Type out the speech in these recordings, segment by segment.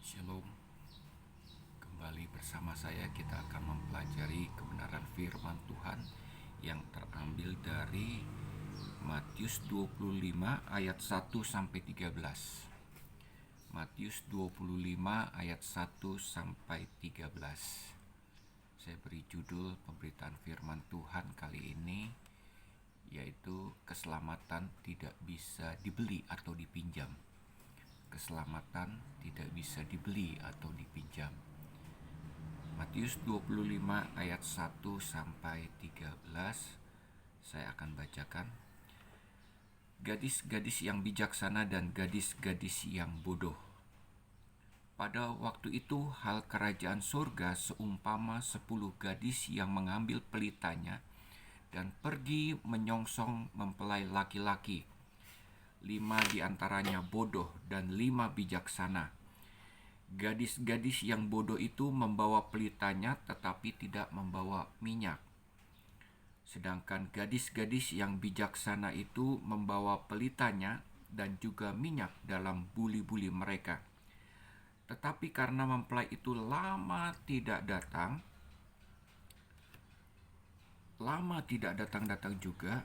Shalom, kembali bersama saya kita akan mempelajari kebenaran firman Tuhan yang terambil dari Matius 25 ayat 1 sampai 13. Matius 25 ayat 1 sampai 13. Saya beri judul pemberitaan firman Tuhan kali ini yaitu keselamatan tidak bisa dibeli atau dipinjam. Keselamatan tidak bisa dibeli atau dipinjam. Matius 25 ayat 1 sampai 13 saya akan bacakan. Gadis-gadis yang bijaksana dan gadis-gadis yang bodoh. Pada waktu itu hal kerajaan surga seumpama 10 gadis yang mengambil pelitanya dan pergi menyongsong mempelai laki-laki. 5 diantaranya bodoh dan 5 bijaksana. Gadis-gadis yang bodoh itu membawa pelitanya tetapi tidak membawa minyak. Sedangkan gadis-gadis yang bijaksana itu membawa pelitanya dan juga minyak dalam buli-buli mereka. Tetapi karena mempelai itu lama tidak datang juga,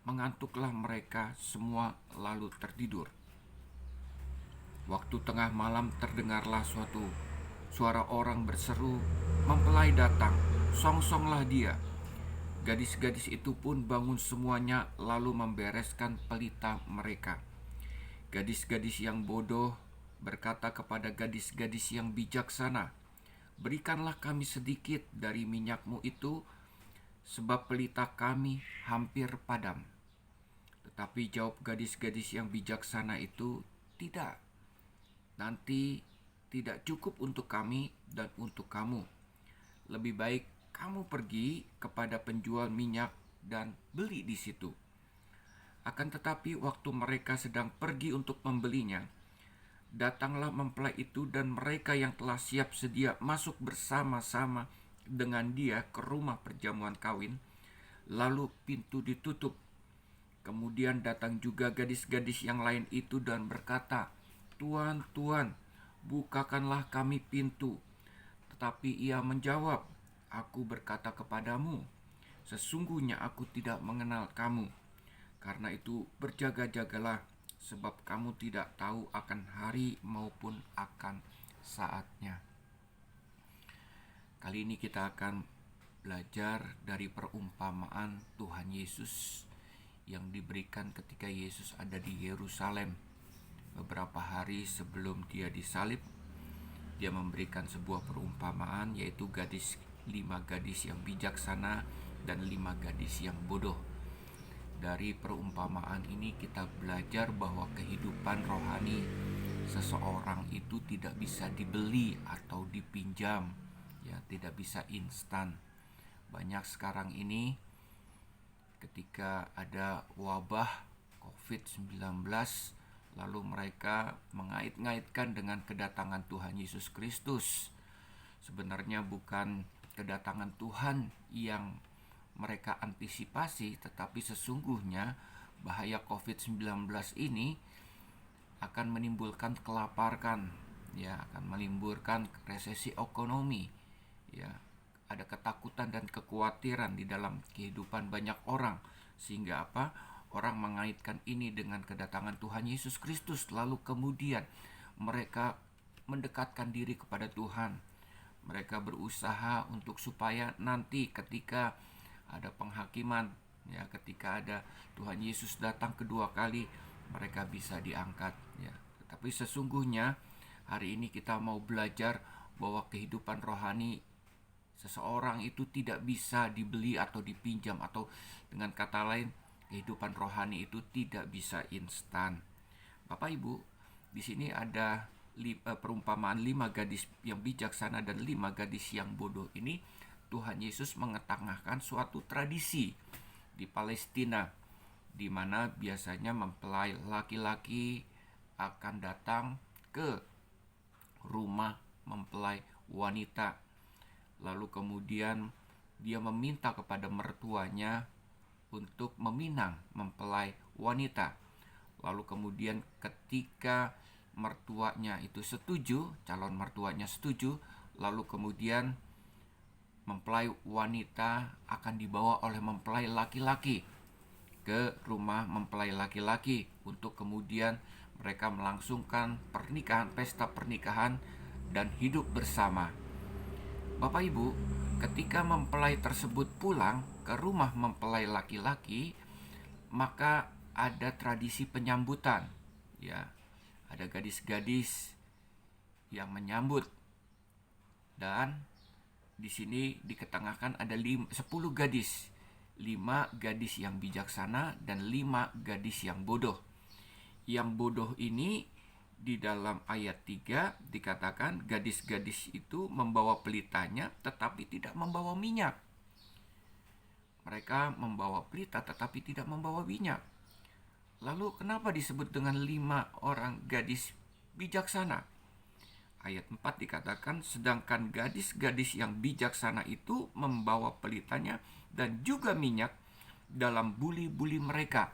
mengantuklah mereka semua lalu tertidur. Waktu tengah malam terdengarlah suatu suara orang berseru, "Mempelai datang, songsonglah dia." Gadis-gadis itu pun bangun semuanya lalu membereskan pelita mereka. Gadis-gadis yang bodoh berkata kepada gadis-gadis yang bijaksana, "Berikanlah kami sedikit dari minyakmu itu, sebab pelita kami hampir padam." Tetapi jawab gadis-gadis yang bijaksana itu, "Tidak, nanti tidak cukup untuk kami dan untuk kamu. Lebih baik kamu pergi kepada penjual minyak dan beli di situ." Akan tetapi waktu mereka sedang pergi untuk membelinya, datanglah mempelai itu dan mereka yang telah siap sedia masuk bersama-sama dengan dia ke rumah perjamuan kawin. Lalu pintu ditutup. Kemudian datang juga gadis-gadis yang lain itu dan berkata, "Tuan, Tuan, bukakanlah kami pintu." Tetapi ia menjawab, "Aku berkata kepadamu, sesungguhnya aku tidak mengenal kamu. Karena itu berjaga-jagalah, sebab kamu tidak tahu akan hari maupun akan saatnya." Kali ini kita akan belajar dari perumpamaan Tuhan Yesus yang diberikan ketika Yesus ada di Yerusalem. Beberapa hari sebelum dia disalib, dia memberikan sebuah perumpamaan, yaitu 5 gadis yang bijaksana dan 5 gadis yang bodoh. Dari perumpamaan ini kita belajar bahwa kehidupan rohani seseorang itu tidak bisa dibeli atau dipinjam, ya, tidak bisa instan. Banyak sekarang ini ketika ada wabah COVID-19, lalu mereka mengait-ngaitkan dengan kedatangan Tuhan Yesus Kristus. Sebenarnya bukan kedatangan Tuhan yang mereka antisipasi, tetapi sesungguhnya bahaya COVID-19 ini akan menimbulkan kelaparan, ya, akan menimbulkan resesi ekonomi, ya. Ada ketakutan dan kekhawatiran di dalam kehidupan banyak orang, sehingga apa? Orang mengaitkan ini dengan kedatangan Tuhan Yesus Kristus, lalu kemudian mereka mendekatkan diri kepada Tuhan. Mereka berusaha untuk supaya nanti ketika ada penghakiman, ya, ketika ada Tuhan Yesus datang kedua kali, mereka bisa diangkat, ya. Tetapi sesungguhnya hari ini kita mau belajar bahwa kehidupan rohani seseorang itu tidak bisa dibeli atau dipinjam, atau dengan kata lain, kehidupan rohani itu tidak bisa instan. Bapak Ibu, di sini ada perumpamaan 5 gadis yang bijaksana dan 5 gadis yang bodoh ini. Tuhan Yesus mengetengahkan suatu tradisi di Palestina, di mana biasanya mempelai laki-laki akan datang ke rumah mempelai wanita. Lalu kemudian dia meminta kepada mertuanya untuk meminang mempelai wanita. Lalu kemudian ketika mertuanya itu setuju, calon mertuanya setuju, lalu kemudian mempelai wanita akan dibawa oleh mempelai laki-laki ke rumah mempelai laki-laki untuk kemudian mereka melangsungkan pernikahan, pesta pernikahan dan hidup bersama. Bapak Ibu, ketika mempelai tersebut pulang ke rumah mempelai laki-laki, maka ada tradisi penyambutan, ya. Ada gadis-gadis yang menyambut, dan di sini diketengahkan ada 10 gadis. 5 gadis yang bijaksana dan 5 gadis yang bodoh. Yang bodoh ini di dalam ayat 3 dikatakan gadis-gadis itu membawa pelitanya tetapi tidak membawa minyak. Mereka membawa pelita tetapi tidak membawa minyak. Lalu kenapa disebut dengan 5 orang gadis bijaksana? Ayat 4 dikatakan, sedangkan gadis-gadis yang bijaksana itu membawa pelitanya dan juga minyak dalam buli-buli mereka.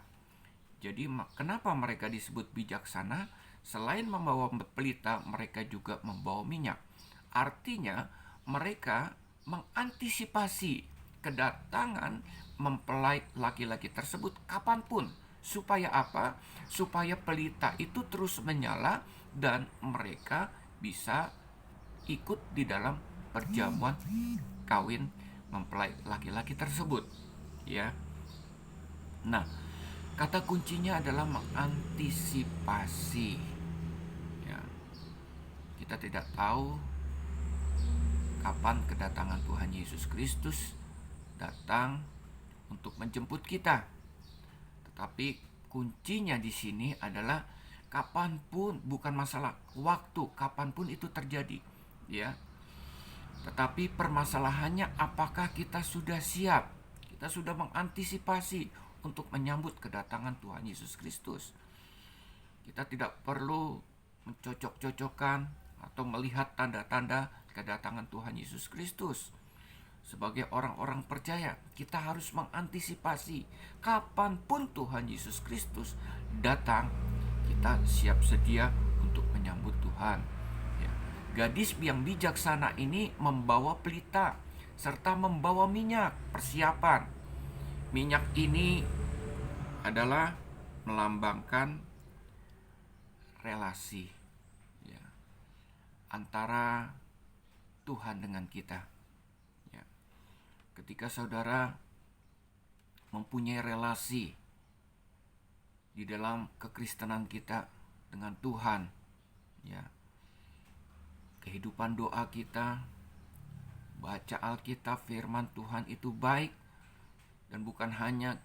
Jadi kenapa mereka disebut bijaksana? Selain membawa pelita, mereka juga membawa minyak. Artinya mereka mengantisipasi kedatangan mempelai laki-laki tersebut kapanpun. Supaya apa? Supaya pelita itu terus menyala dan mereka bisa ikut di dalam perjamuan kawin mempelai laki-laki tersebut, ya. Nah, kata kuncinya adalah mengantisipasi, ya. Kita tidak tahu kapan kedatangan Tuhan Yesus Kristus datang untuk menjemput kita. Tetapi kuncinya di sini adalah kapanpun, bukan masalah waktu, kapanpun itu terjadi, ya. Tetapi permasalahannya apakah kita sudah siap, kita sudah mengantisipasi untuk menyambut kedatangan Tuhan Yesus Kristus. Kita tidak perlu mencocok-cocokkan atau melihat tanda-tanda kedatangan Tuhan Yesus Kristus. Sebagai orang-orang percaya, kita harus mengantisipasi kapanpun Tuhan Yesus Kristus datang, kita siap sedia untuk menyambut Tuhan, ya. Gadis yang bijaksana ini membawa pelita serta membawa minyak persiapan. Minyak ini adalah melambangkan relasi, ya, antara Tuhan dengan kita. Ketika saudara mempunyai relasi di dalam kekristenan kita dengan Tuhan, ya, kehidupan doa kita, baca Alkitab, firman Tuhan itu baik, dan bukan hanya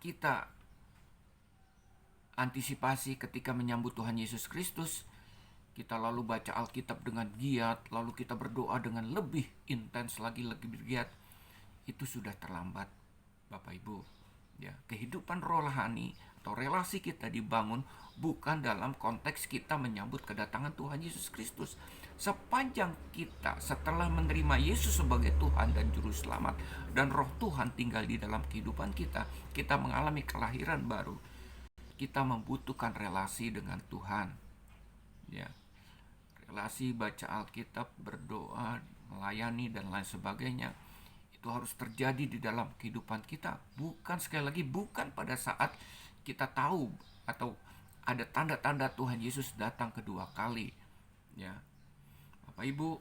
kita antisipasi ketika menyambut Tuhan Yesus Kristus, kita lalu baca Alkitab dengan giat, lalu kita berdoa dengan lebih intens lagi, lebih giat. Itu sudah terlambat, Bapak Ibu, ya. Kehidupan rohani atau relasi kita dibangun bukan dalam konteks kita menyambut kedatangan Tuhan Yesus Kristus. Sepanjang kita setelah menerima Yesus sebagai Tuhan dan Juru Selamat dan Roh Tuhan tinggal di dalam kehidupan kita, kita mengalami kelahiran baru. Kita membutuhkan relasi dengan Tuhan, ya. Relasi baca Alkitab, berdoa, melayani dan lain sebagainya. Itu harus terjadi di dalam kehidupan kita. Bukan, sekali lagi, bukan pada saat kita tahu atau ada tanda-tanda Tuhan Yesus datang kedua kali, ya. Bapak Ibu,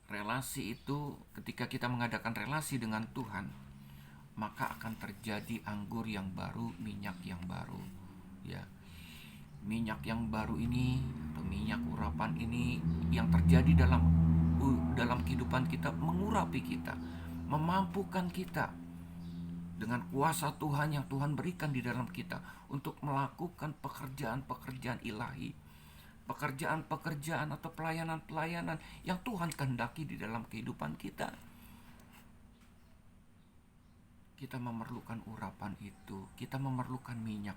relasi itu, ketika kita mengadakan relasi dengan Tuhan, maka akan terjadi anggur yang baru, minyak yang baru, ya. Minyak yang baru ini atau minyak urapan ini yang terjadi dalam kehidupan kita mengurapi kita, memampukan kita dengan kuasa Tuhan yang Tuhan berikan di dalam kita untuk melakukan pekerjaan-pekerjaan ilahi, pekerjaan-pekerjaan atau pelayanan-pelayanan yang Tuhan kehendaki di dalam kehidupan kita. Kita memerlukan urapan itu, kita memerlukan minyak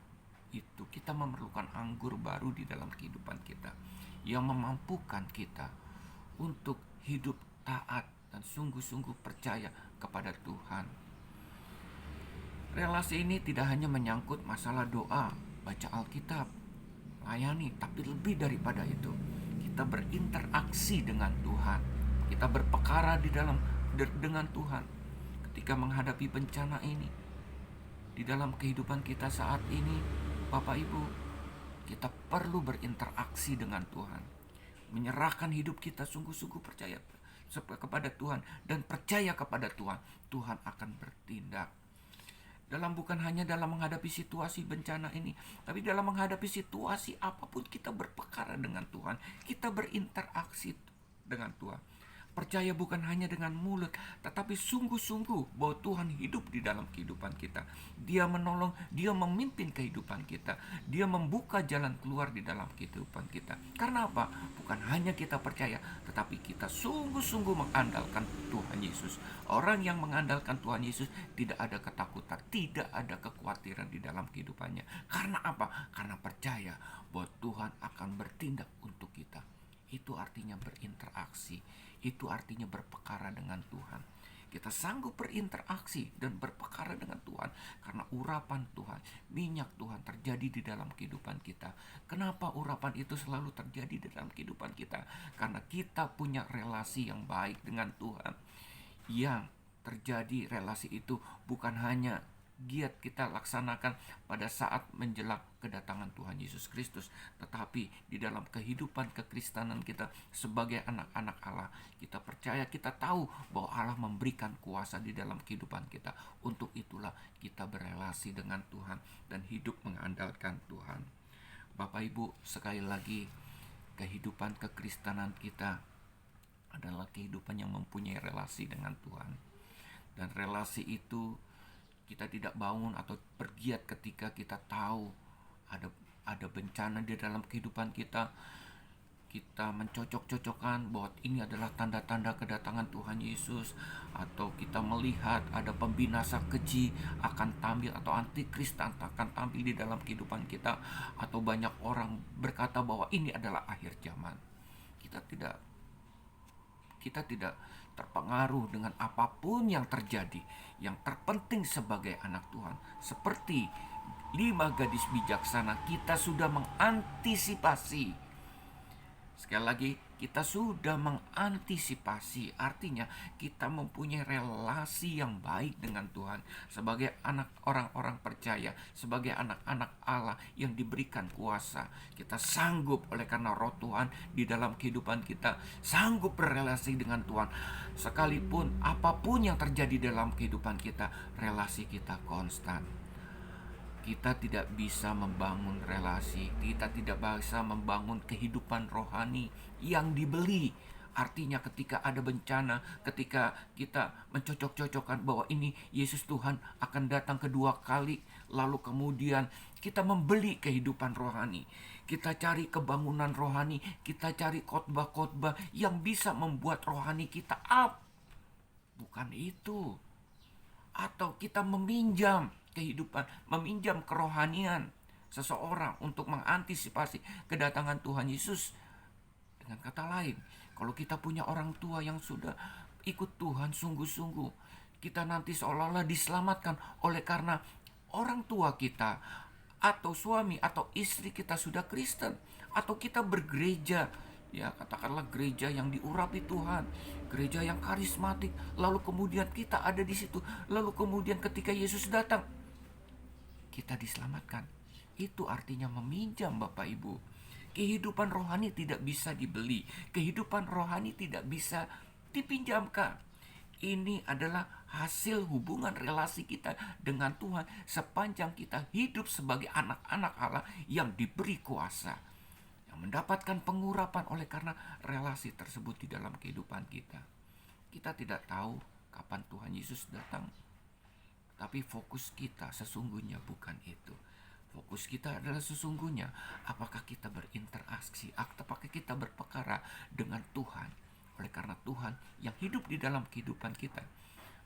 itu, kita memerlukan anggur baru di dalam kehidupan kita yang memampukan kita untuk hidup taat dan sungguh-sungguh percaya kepada Tuhan. Relasi ini tidak hanya menyangkut masalah doa, baca Alkitab, layani, tapi lebih daripada itu, kita berinteraksi dengan Tuhan. Kita berpekara dengan Tuhan. Ketika menghadapi bencana ini, di dalam kehidupan kita saat ini, Bapak Ibu, kita perlu berinteraksi dengan Tuhan. Menyerahkan hidup kita sungguh-sungguh percaya kepada Tuhan dan percaya kepada Tuhan. Tuhan akan bertindak. Bukan hanya dalam menghadapi situasi bencana ini, tapi dalam menghadapi situasi apapun kita berpekara dengan Tuhan. Kita berinteraksi dengan Tuhan. Percaya bukan hanya dengan mulut, tetapi sungguh-sungguh bahwa Tuhan hidup di dalam kehidupan kita. Dia menolong, Dia memimpin kehidupan kita. Dia membuka jalan keluar di dalam kehidupan kita. Karena apa? Bukan hanya kita percaya, tetapi kita sungguh-sungguh mengandalkan Tuhan Yesus. Orang yang mengandalkan Tuhan Yesus tidak ada ketakutan, tidak ada kekhawatiran di dalam kehidupannya. Karena apa? Karena percaya bahwa Tuhan akan bertindak untuk kita. Itu artinya berinteraksi. Itu artinya berpekara dengan Tuhan. Kita sanggup berinteraksi dan berpekara dengan Tuhan karena urapan Tuhan, minyak Tuhan terjadi di dalam kehidupan kita. Kenapa urapan itu selalu terjadi di dalam kehidupan kita? Karena kita punya relasi yang baik dengan Tuhan. Yang terjadi relasi itu bukan hanya giat kita laksanakan pada saat menjelang kedatangan Tuhan Yesus Kristus, tetapi di dalam kehidupan kekristenan kita sebagai anak-anak Allah, kita percaya, kita tahu bahwa Allah memberikan kuasa di dalam kehidupan kita. Untuk itulah kita berelasi dengan Tuhan dan hidup mengandalkan Tuhan. Bapak Ibu, sekali lagi, kehidupan kekristenan kita adalah kehidupan yang mempunyai relasi dengan Tuhan. Dan relasi itu kita tidak bangun atau bergiat ketika kita tahu ada bencana di dalam kehidupan kita. Kita mencocok-cocokkan bahwa ini adalah tanda-tanda kedatangan Tuhan Yesus, atau kita melihat ada pembinasa keji akan tampil atau antikris akan tampil di dalam kehidupan kita, atau banyak orang berkata bahwa ini adalah akhir zaman. Kita tidak terpengaruh dengan apapun yang terjadi. Yang terpenting sebagai anak Tuhan, seperti 5 gadis bijaksana, kita sudah mengantisipasi. Sekali lagi, kita sudah mengantisipasi. Artinya kita mempunyai relasi yang baik dengan Tuhan. Sebagai anak orang-orang percaya, sebagai anak-anak Allah yang diberikan kuasa, kita sanggup oleh karena roh Tuhan di dalam kehidupan kita, sanggup berelasi dengan Tuhan. Sekalipun apapun yang terjadi dalam kehidupan kita, relasi kita konstan. Kita tidak bisa membangun relasi, kita tidak bisa membangun kehidupan rohani yang dibeli. Artinya ketika ada bencana, ketika kita mencocok-cocokkan bahwa ini Yesus Tuhan akan datang kedua kali, lalu kemudian kita membeli kehidupan rohani. Kita cari kebangunan rohani, kita cari khotbah-khotbah yang bisa membuat rohani kita up. Bukan itu. Atau kita meminjam kehidupan, meminjam kerohanian seseorang untuk mengantisipasi kedatangan Tuhan Yesus. Dengan kata lain, kalau kita punya orang tua yang sudah ikut Tuhan sungguh-sungguh, kita nanti seolah-olah diselamatkan oleh karena orang tua kita atau suami atau istri kita sudah Kristen, atau kita bergereja, ya katakanlah gereja yang diurapi Tuhan, gereja yang karismatik, lalu kemudian kita ada di situ, lalu kemudian ketika Yesus datang, kita diselamatkan. Itu artinya meminjam, Bapak Ibu. Kehidupan rohani tidak bisa dibeli, kehidupan rohani tidak bisa dipinjamkan. Ini adalah hasil hubungan relasi kita dengan Tuhan sepanjang kita hidup sebagai anak-anak Allah yang diberi kuasa, yang mendapatkan pengurapan oleh karena relasi tersebut di dalam kehidupan kita. Kita tidak tahu kapan Tuhan Yesus datang, tapi fokus kita sesungguhnya bukan itu. Fokus kita adalah sesungguhnya apakah kita berinteraksi, apakah kita berpekara dengan Tuhan. Oleh karena Tuhan yang hidup di dalam kehidupan kita,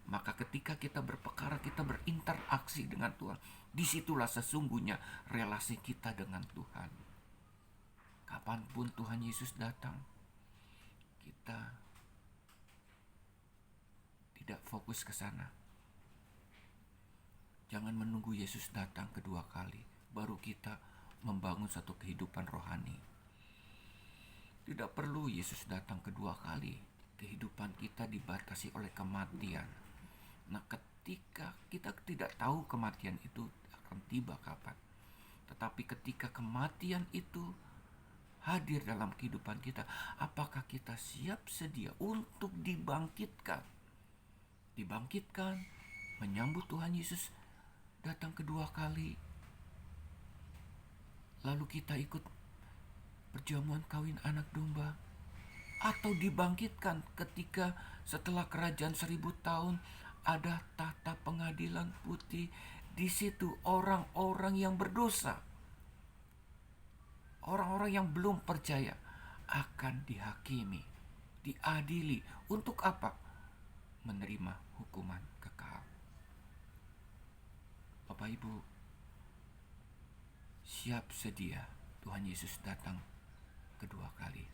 maka ketika kita berpekara, kita berinteraksi dengan Tuhan, disitulah sesungguhnya relasi kita dengan Tuhan. Kapanpun Tuhan Yesus datang, kita tidak fokus ke sana. Jangan menunggu Yesus datang kedua kali baru kita membangun satu kehidupan rohani. Tidak perlu Yesus datang kedua kali. Kehidupan kita dibatasi oleh kematian. Nah, ketika kita tidak tahu kematian itu akan tiba kapan, tetapi ketika kematian itu hadir dalam kehidupan kita, apakah kita siap sedia untuk dibangkitkan? Dibangkitkan, menyambut Tuhan Yesus datang kedua kali. Lalu kita ikut perjamuan kawin anak domba, atau dibangkitkan ketika setelah kerajaan 1000 tahun ada tahta pengadilan putih. Di situ orang-orang yang berdosa, orang-orang yang belum percaya akan dihakimi, diadili. Untuk apa? Menerima hukuman kekal. Bapak Ibu, siap sedia Tuhan Yesus datang kedua kali.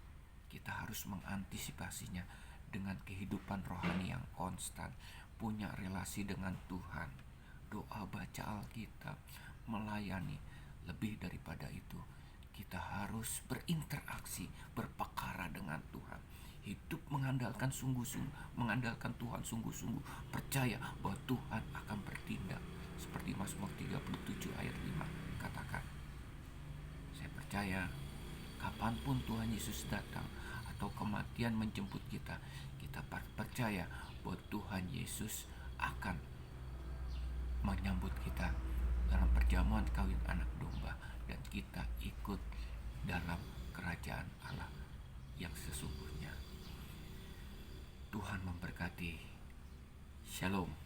Kita harus mengantisipasinya dengan kehidupan rohani yang konstan, punya relasi dengan Tuhan, doa, baca Alkitab, melayani. Lebih daripada itu, kita harus berinteraksi, berperkara dengan Tuhan. Hidup mengandalkan sungguh-sungguh, mengandalkan Tuhan sungguh-sungguh, percaya bahwa Tuhan akan bertindak. Seperti Mazmur 37 ayat 5 katakan, saya percaya kapanpun Tuhan Yesus datang atau kematian menjemput kita, kita percaya bahwa Tuhan Yesus akan menyambut kita dalam perjamuan kawin anak domba, dan kita ikut dalam kerajaan Allah yang sesungguhnya. Tuhan memberkati. Shalom.